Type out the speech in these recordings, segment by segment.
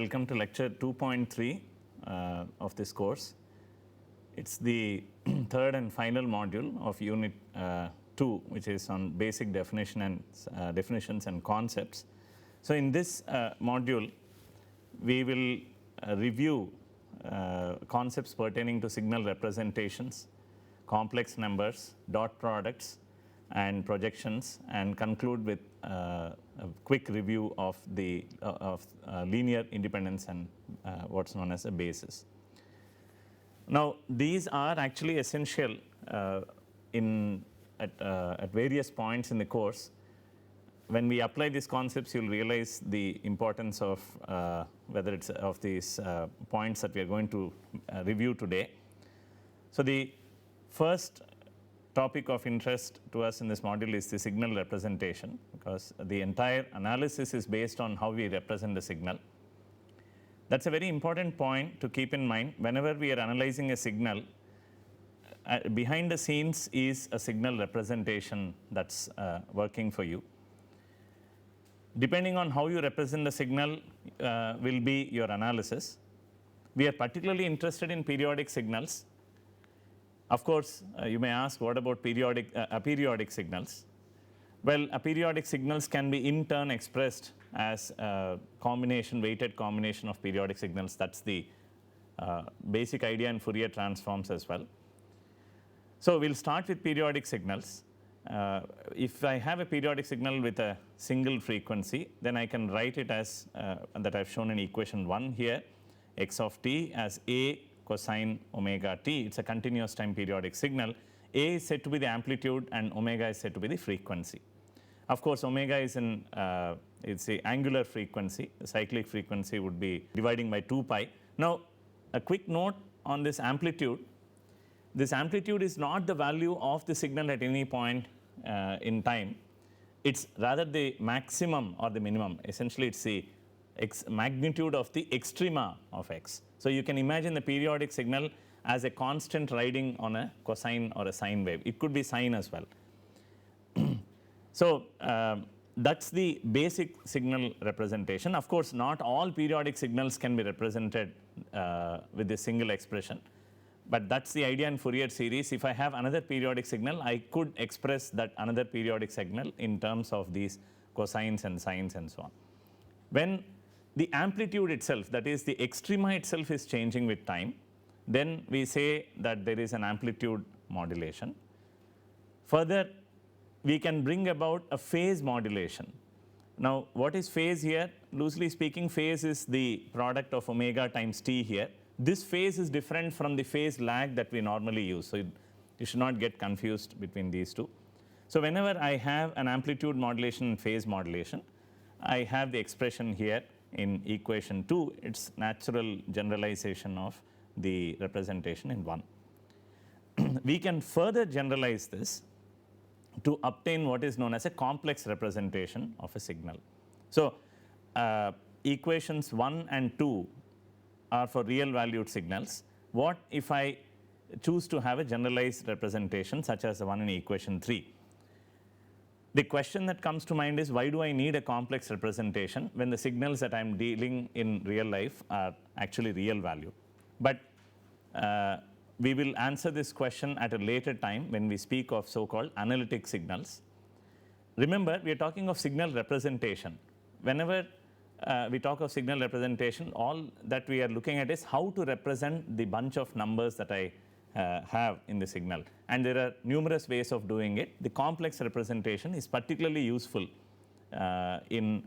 welcome to lecture 2.3 of this course. It's the third and final module of unit 2, which is on basic definitions and concepts. So in this module, we will review concepts pertaining to signal representations, complex numbers, dot products, and projections, and conclude with a quick review of the linear independence and what's known as a basis. Now, these are actually essential at various points in the course. When we apply these concepts, you'll realize the importance of whether it's of these points that we are going to review today. So the first topic of interest to us in this module is the signal representation, because the entire analysis is based on how we represent the signal. That's a very important point to keep in mind. Whenever we are analyzing a signal, behind the scenes is a signal representation that's working for you. Depending on how you represent the signal will be your analysis. We are particularly interested in periodic signals. Of course, you may ask, what about aperiodic signals? Well, aperiodic signals can be in turn expressed as a weighted combination of periodic signals. That's the basic idea in Fourier transforms as well. So we'll start with periodic signals. If I have a periodic signal with a single frequency, then I can write it as that I've shown in equation 1 here, x of t as a cosine omega t. It's a continuous time periodic signal. A is said to be the amplitude and omega is said to be the frequency. Of course, omega is it's the angular frequency. The cyclic frequency would be dividing by 2 pi. Now, a quick note on this amplitude. This amplitude is not the value of the signal at any point in time. It's rather the maximum or the minimum. Essentially, it's the magnitude of the extrema of x. So you can imagine the periodic signal as a constant riding on a cosine or a sine wave. It could be sine as well. So that's the basic signal representation. Of course, not all periodic signals can be represented with this single expression. But that's the idea in Fourier series. If I have another periodic signal, I could express that another periodic signal in terms of these cosines and sines and so on. When the amplitude itself, that is the extrema itself, is changing with time, then we say that there is an amplitude modulation. Further, we can bring about a phase modulation. Now, what is phase here? Loosely speaking, phase is the product of omega times t here. This phase is different from the phase lag that we normally use. So you should not get confused between these two. So whenever I have an amplitude modulation and phase modulation, I have the expression here in equation 2. It's natural generalization of the representation in 1. We can further generalize this to obtain what is known as a complex representation of a signal. So equations 1 and 2 are for real valued signals. What if I choose to have a generalized representation such as the one in equation 3? The question that comes to mind is, why do I need a complex representation when the signals that I'm dealing in real life are actually real value? But we will answer this question at a later time when we speak of so-called analytic signals. Remember, we are talking of signal representation. Whenever we talk of signal representation, all that we are looking at is how to represent the bunch of numbers that I have in the signal. And there are numerous ways of doing it. The complex representation is particularly useful in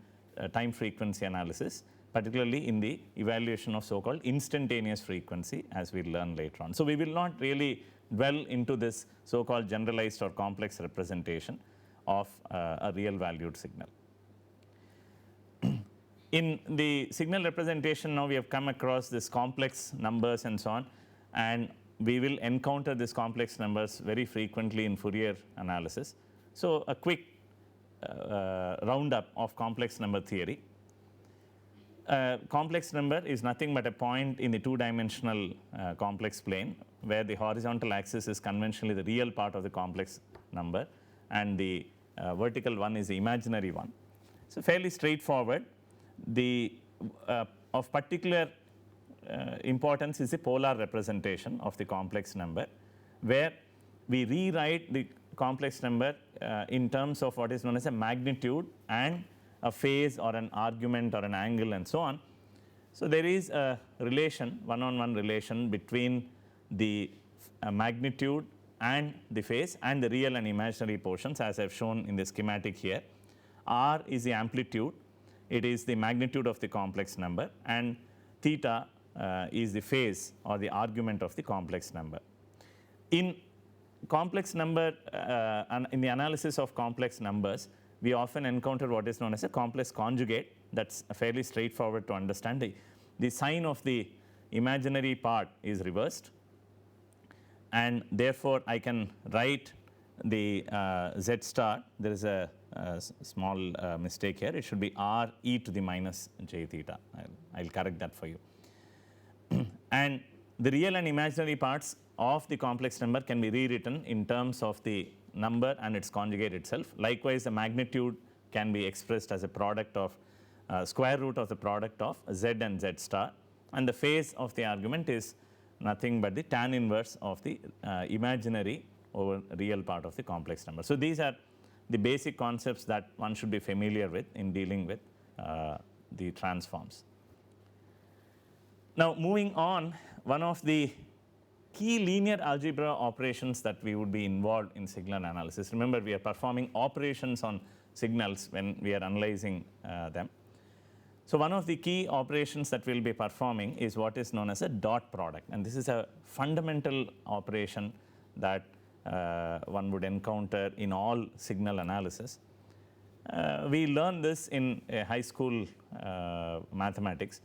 time frequency analysis, particularly in the evaluation of so-called instantaneous frequency, as we learn later on. So we will not really dwell into this so-called generalized or complex representation of a real valued signal. In the signal representation, now we have come across this complex numbers and so on, and we will encounter these complex numbers very frequently in Fourier analysis. So a quick roundup of complex number theory. Complex number is nothing but a point in the two-dimensional complex plane where the horizontal axis is conventionally the real part of the complex number and the vertical one is the imaginary one. So fairly straightforward. The of particular importance is the polar representation of the complex number, where we rewrite the complex number in terms of what is known as a magnitude and a phase or an argument or an angle and so on. So there is a relation, one-on-one relation between the magnitude and the phase and the real and imaginary portions, as I've shown in the schematic here. R is the amplitude, it is the magnitude of the complex number, and theta is the phase or the argument of the complex number. In complex number, in the analysis of complex numbers, we often encounter what is known as a complex conjugate. That's fairly straightforward to understand. The sign of the imaginary part is reversed, and therefore I can write the z star. There is a small mistake here. It should be r e to the minus j theta. I'll correct that for you. And the real and imaginary parts of the complex number can be rewritten in terms of the number and its conjugate itself. Likewise, the magnitude can be expressed as a product of square root of the product of z and z star, and the phase of the argument is nothing but the tan inverse of the imaginary over real part of the complex number. So these are the basic concepts that one should be familiar with in dealing with the transforms. Now moving on, one of the key linear algebra operations that we would be involved in signal analysis. Remember, we are performing operations on signals when we are analyzing them. So one of the key operations that we'll be performing is what is known as a dot product, and this is a fundamental operation that one would encounter in all signal analysis. We learn this in high school mathematics.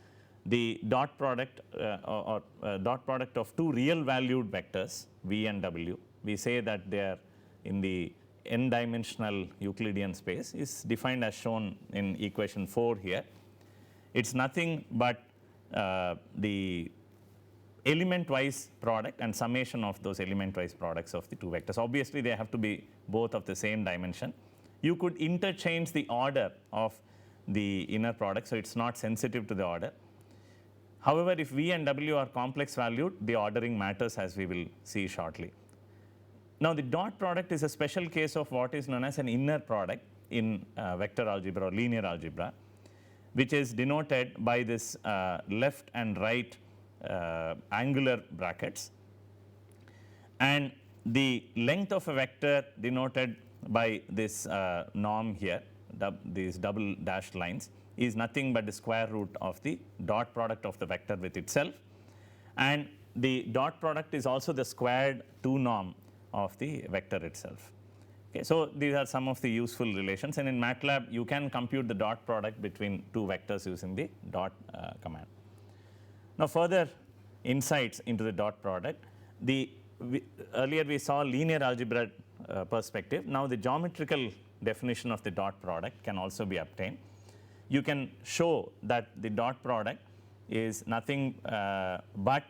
The dot product dot product of two real valued vectors v and w, we say that they are in the n-dimensional Euclidean space, is defined as shown in equation 4 here. It's nothing but the element-wise product and summation of those element-wise products of the two vectors. Obviously, they have to be both of the same dimension. You could interchange the order of the inner product, so it's not sensitive to the order. However, if v and w are complex valued, the ordering matters, as we will see shortly. Now, the dot product is a special case of what is known as an inner product in vector algebra or linear algebra, which is denoted by this left and right angular brackets, and the length of a vector denoted by this norm here, these double dashed lines, is nothing but the square root of the dot product of the vector with itself, and the dot product is also the squared 2 norm of the vector itself. Okay, so these are some of the useful relations, and in MATLAB you can compute the dot product between two vectors using the dot command. Now further insights into the dot product. Earlier we saw linear algebra perspective. Now the geometrical definition of the dot product can also be obtained. You can show that the dot product is nothing but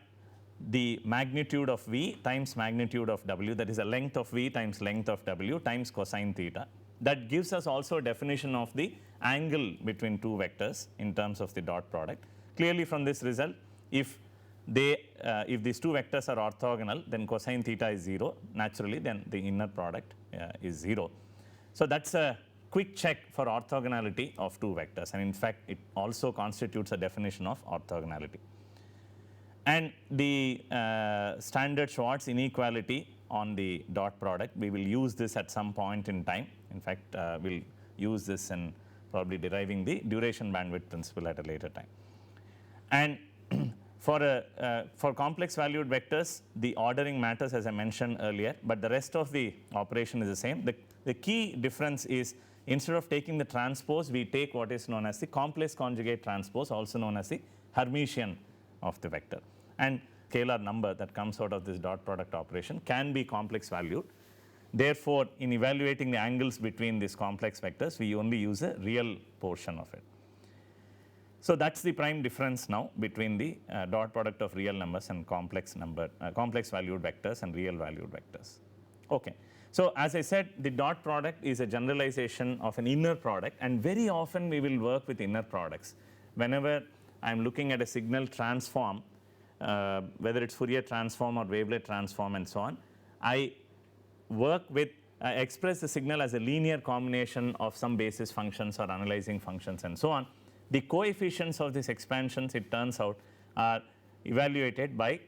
the magnitude of v times magnitude of w, that is the length of v times length of w times cosine theta. That gives us also a definition of the angle between two vectors in terms of the dot product. Clearly from this result, if these two vectors are orthogonal, then cosine theta is 0. Naturally, then the inner product is 0. So that's a quick check for orthogonality of two vectors, and in fact it also constitutes a definition of orthogonality. And the standard Schwarz inequality on the dot product, we will use this at some point in time. In fact, we'll use this in probably deriving the duration bandwidth principle at a later time. And for complex valued vectors, the ordering matters, as I mentioned earlier, but the rest of the operation is the same. The key difference is, instead of taking the transpose, we take what is known as the complex conjugate transpose, also known as the Hermitian of the vector. And scalar number that comes out of this dot product operation can be complex valued. Therefore, in evaluating the angles between these complex vectors, we only use a real portion of it. So that's the prime difference now between the dot product of real numbers and complex valued vectors and real valued vectors. Okay. So as I said, the dot product is a generalization of an inner product, and very often we will work with inner products. Whenever I'm looking at a signal transform, whether it's Fourier transform or wavelet transform and so on, I work with express the signal as a linear combination of some basis functions or analyzing functions and so on. The coefficients of these expansions, it turns out, are evaluated by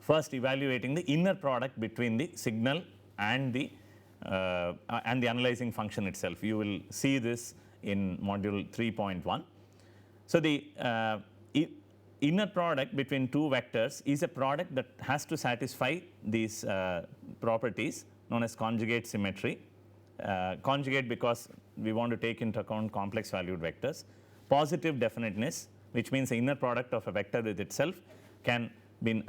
first evaluating the inner product between the signal and the analyzing function itself. You will see this in module 3.1. So the inner product between two vectors is a product that has to satisfy these properties known as conjugate symmetry. Conjugate because we want to take into account complex valued vectors. Positive definiteness, which means the inner product of a vector with itself can be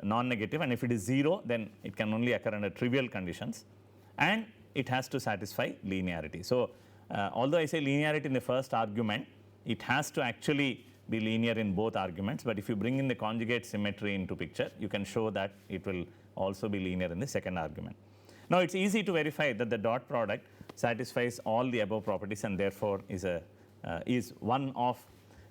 non-negative, and if it is 0, then it can only occur under trivial conditions, and it has to satisfy linearity. So although I say linearity in the first argument, it has to actually be linear in both arguments, but if you bring in the conjugate symmetry into picture, you can show that it will also be linear in the second argument. Now it's easy to verify that the dot product satisfies all the above properties and therefore is one of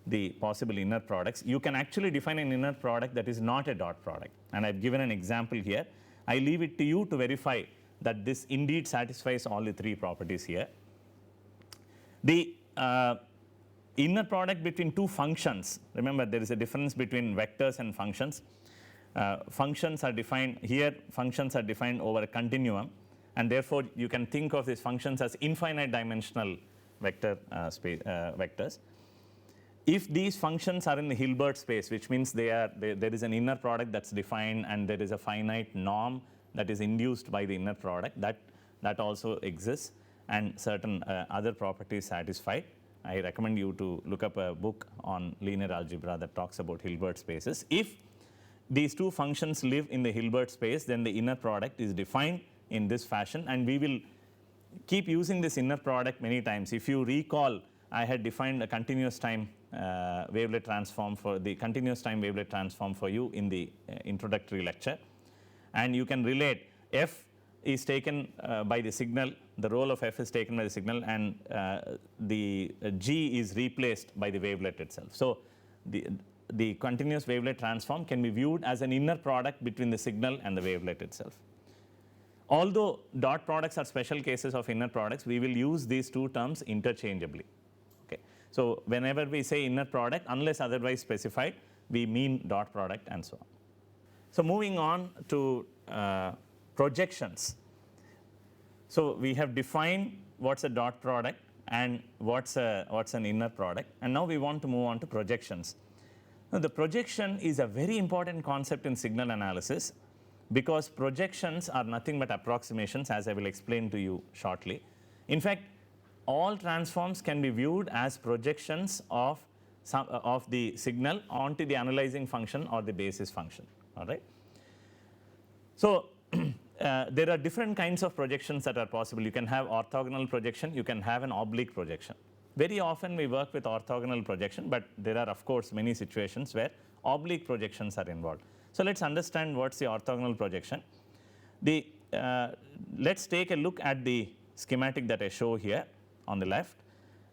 the possible inner products. You can actually define an inner product that is not a dot product, and I've given an example here. I leave it to you to verify that this indeed satisfies all the three properties here. The inner product between two functions, remember there is a difference between vectors and functions. Functions are defined here, functions are defined over a continuum, and therefore you can think of these functions as infinite dimensional vector vectors. If these functions are in the Hilbert space, which means there is an inner product that's defined and there is a finite norm that is induced by the inner product, that also exists, and certain other properties satisfied. I recommend you to look up a book on linear algebra that talks about Hilbert spaces. If these two functions live in the Hilbert space, then the inner product is defined in this fashion, and we will keep using this inner product many times. If you recall, I had defined a continuous time wavelet transform for the continuous time wavelet transform for you in the introductory lecture, and you can relate f is taken by the signal, the role of f is taken by the signal, and the g is replaced by the wavelet itself. So the continuous wavelet transform can be viewed as an inner product between the signal and the wavelet itself. Although dot products are special cases of inner products, we will use these two terms interchangeably. Okay. So whenever we say inner product, unless otherwise specified, we mean dot product and so on. So moving on to projections. So we have defined what's a dot product and what's an inner product, and now we want to move on to projections. Now the projection is a very important concept in signal analysis, because projections are nothing but approximations, as I will explain to you shortly. In fact, all transforms can be viewed as projections of the signal onto the analyzing function or the basis function. All right. So there are different kinds of projections that are possible. You can have orthogonal projection, you can have an oblique projection. Very often we work with orthogonal projection, but there are of course many situations where oblique projections are involved. So let's understand what's the orthogonal projection. Let's take a look at the schematic that I show here on the left.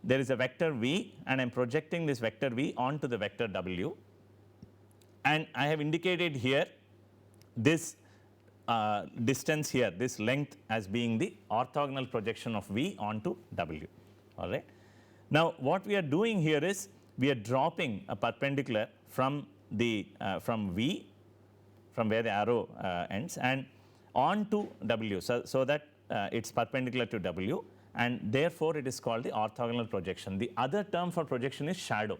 There is a vector v, and I'm projecting this vector v onto the vector w, and I have indicated here this distance here, this length, as being the orthogonal projection of v onto w. All right. Now what we are doing here is we are dropping a perpendicular from the from v, from where the arrow ends, and onto w, so that it's perpendicular to w, and therefore it is called the orthogonal projection. The other term for projection is shadow.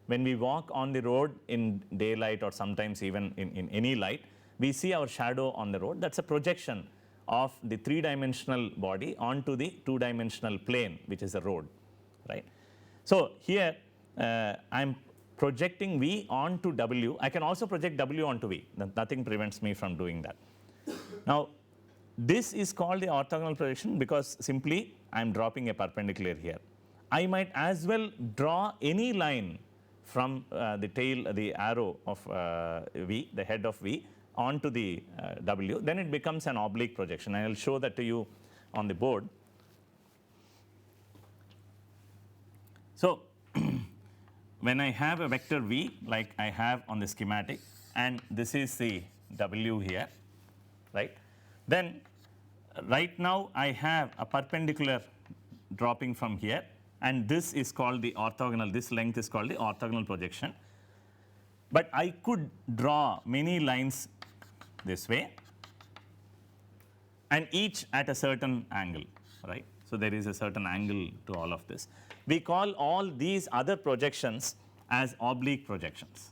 When we walk on the road in daylight or sometimes even in any light, we see our shadow on the road. That's a projection of the three-dimensional body onto the two-dimensional plane, which is the road, right? So here I'm projecting v onto w. I can also project w onto v. Nothing prevents me from doing that. Now this is called the orthogonal projection because simply I'm dropping a perpendicular here. I might as well draw any line from the tail, the arrow of v, the head of v, onto the w, then it becomes an oblique projection. I will show that to you on the board. So when I have a vector v like I have on the schematic, and this is the w here, right, then right now I have a perpendicular dropping from here, and this is called the orthogonal, this length is called the orthogonal projection. But I could draw many lines this way, and each at a certain angle, right. So there is a certain angle to all of this. We call all these other projections as oblique projections.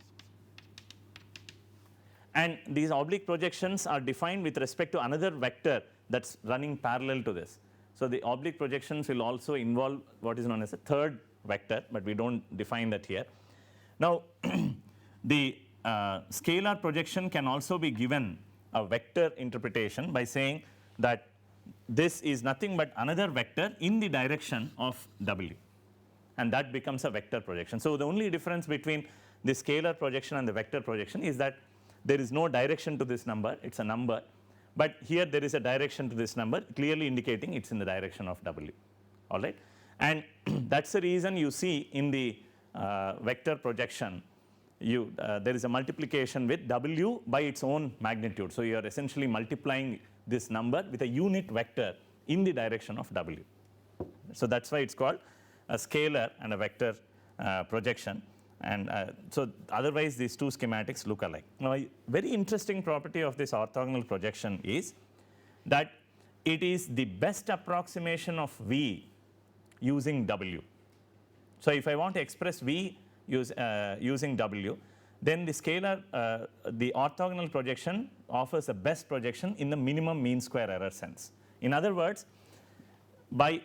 And these oblique projections are defined with respect to another vector that's running parallel to this. So the oblique projections will also involve what is known as a third vector, but we don't define that here. Now, the scalar projection can also be given a vector interpretation by saying that this is nothing but another vector in the direction of w, and that becomes a vector projection. So the only difference between the scalar projection and the vector projection is that there is no direction to this number, it's a number, but here there is a direction to this number, clearly indicating it's in the direction of w, all right. And that's the reason you see in the vector projection there is a multiplication with w by its own magnitude. So you are essentially multiplying this number with a unit vector in the direction of w. So that's why it's called a scalar and a vector projection. And so otherwise these two schematics look alike. Now, a very interesting property of this orthogonal projection is that it is the best approximation of v using w. So if I want to express v using w, then the scalar, the orthogonal projection offers the best projection in the minimum mean square error sense. In other words, by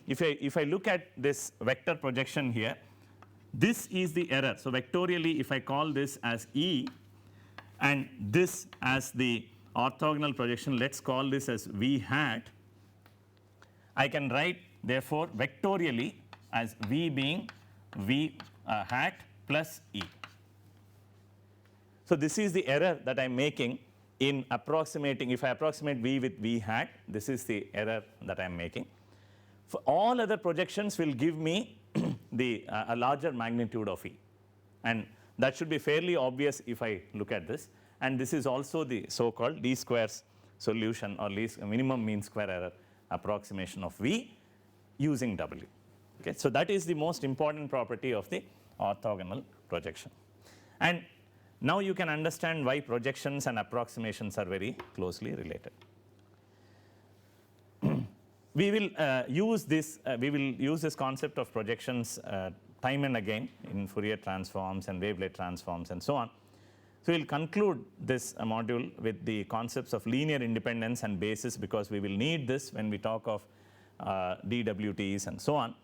if I look at this vector projection here, this is the error. So vectorially, if I call this as E and this as the orthogonal projection, let's call this as V hat, I can write therefore vectorially as V being V hat plus E. So this is the error that I'm making in approximating. If I approximate V with V hat, this is the error that I'm making. For all other projections will give me a larger magnitude of E, and that should be fairly obvious if I look at this. And this is also the so-called least squares solution or least minimum mean square error approximation of V using W. Okay, so that is the most important property of the orthogonal projection. And now you can understand why projections and approximations are very closely related. We will use this concept of projections time and again in Fourier transforms and wavelet transforms and so on. So we'll conclude this module with the concepts of linear independence and basis, because we will need this when we talk of DWTs and so on.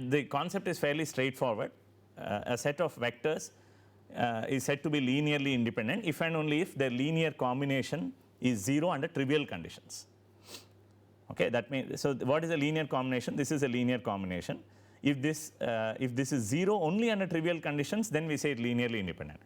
The concept is fairly straightforward. A set of vectors is said to be linearly independent if and only if their linear combination is 0 under trivial conditions. Okay, that means, so what is a linear combination? This is a linear combination. If this is 0 only under trivial conditions, then we say it linearly independent.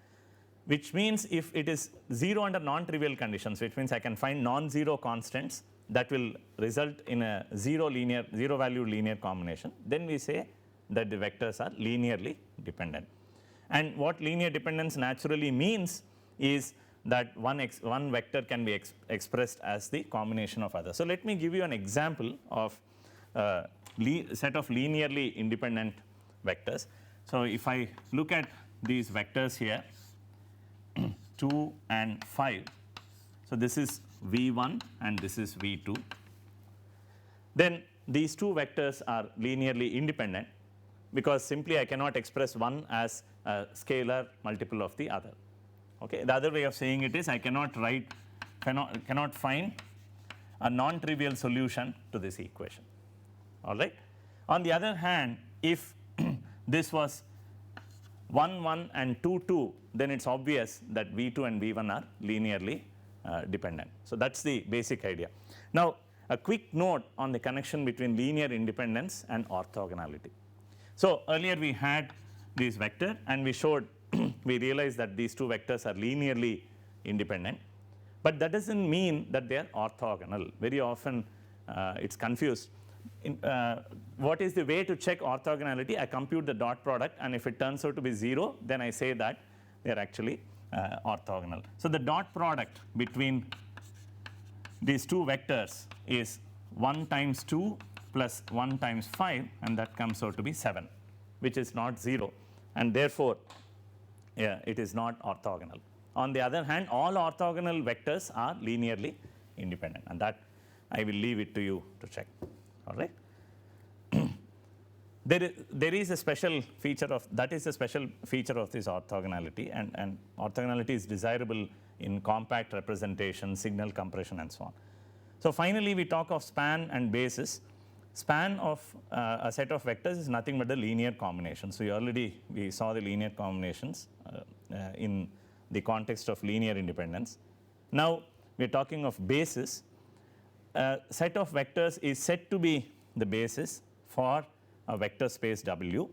Which means if it is 0 under non-trivial conditions, which means I can find non-zero constants that will result in a zero valued linear combination, then we say that the vectors are linearly dependent. And what linear dependence naturally means is that one vector can be expressed as the combination of others. So let me give you an example of a set of linearly independent vectors. So if I look at these vectors here, 2 and 5, so this is V1 and this is V2, then these two vectors are linearly independent, because simply I cannot express one as a scalar multiple of the other. Okay. The other way of saying it is I cannot find a non-trivial solution to this equation. All right. On the other hand, if this was 1, 1 and 2, 2, then it's obvious that V2 and V1 are linearly dependent. So that's the basic idea. Now, a quick note on the connection between linear independence and orthogonality. So earlier we had this vector and we showed we realized that these two vectors are linearly independent, but that doesn't mean that they are orthogonal. Very often it's confused. what is the way to check orthogonality? I compute the dot product, and if it turns out to be 0, then I say that they are actually orthogonal. So the dot product between these two vectors is 1 times 2 plus 1 times 5, and that comes out to be 7, which is not 0, and therefore it is not orthogonal. On the other hand, all orthogonal vectors are linearly independent, and that I will leave it to you to check. All right. There is a special feature of that is a special feature of this orthogonality, and orthogonality is desirable in compact representation, signal compression, and so on. So finally, we talk of span and basis. Span of a set of vectors is nothing but the linear combination. So we saw the linear combinations in the context of linear independence. Now we are talking of basis. A set of vectors is said to be the basis for a vector space W.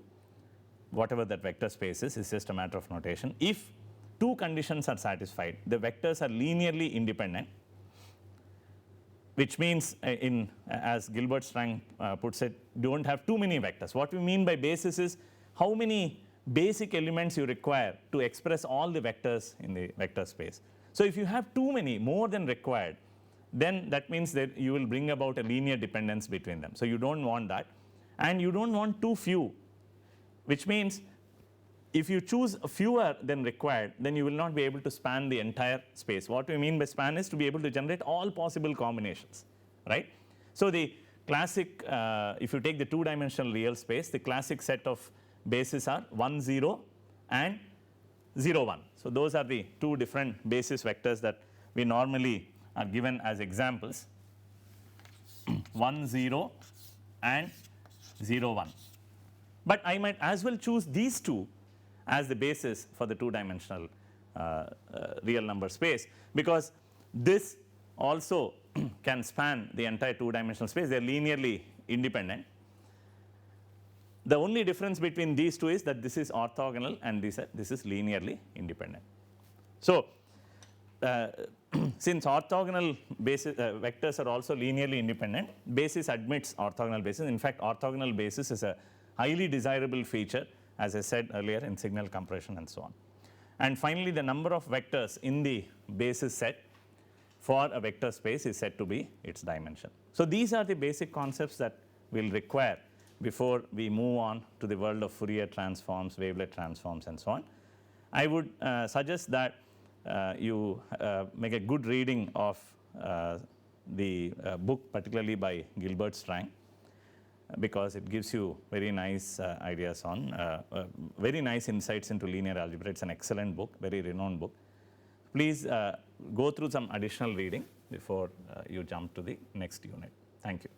Whatever that vector space is just a matter of notation. If two conditions are satisfied, the vectors are linearly independent, which means as Gilbert-Strang puts it, don't have too many vectors. What we mean by basis is how many basic elements you require to express all the vectors in the vector space. So if you have too many, more than required, then that means that you will bring about a linear dependence between them. So you don't want that, and you don't want too few, which means if you choose fewer than required, then you will not be able to span the entire space. What we mean by span is to be able to generate all possible combinations, right? So the classic, if you take the two-dimensional real space, the classic set of bases are 1, 0 and 0, 1. So those are the two different basis vectors that we normally are given as examples, 1, 0 and 0, 1. But I might as well choose these two as the basis for the two-dimensional real number space, because this also can span the entire two-dimensional space. They are linearly independent. The only difference between these two is that this is orthogonal and this is linearly independent. So since orthogonal basis vectors are also linearly independent, basis admits orthogonal basis. In fact, orthogonal basis is a highly desirable feature, as I said earlier, in signal compression and so on. And finally, the number of vectors in the basis set for a vector space is said to be its dimension. So these are the basic concepts that we'll require before we move on to the world of Fourier transforms, wavelet transforms, and so on. I would suggest that you make a good reading of the book, particularly by Gilbert-Strang, because it gives you very nice ideas on, very nice insights into linear algebra. It's an excellent book, very renowned book. Please go through some additional reading before you jump to the next unit. Thank you.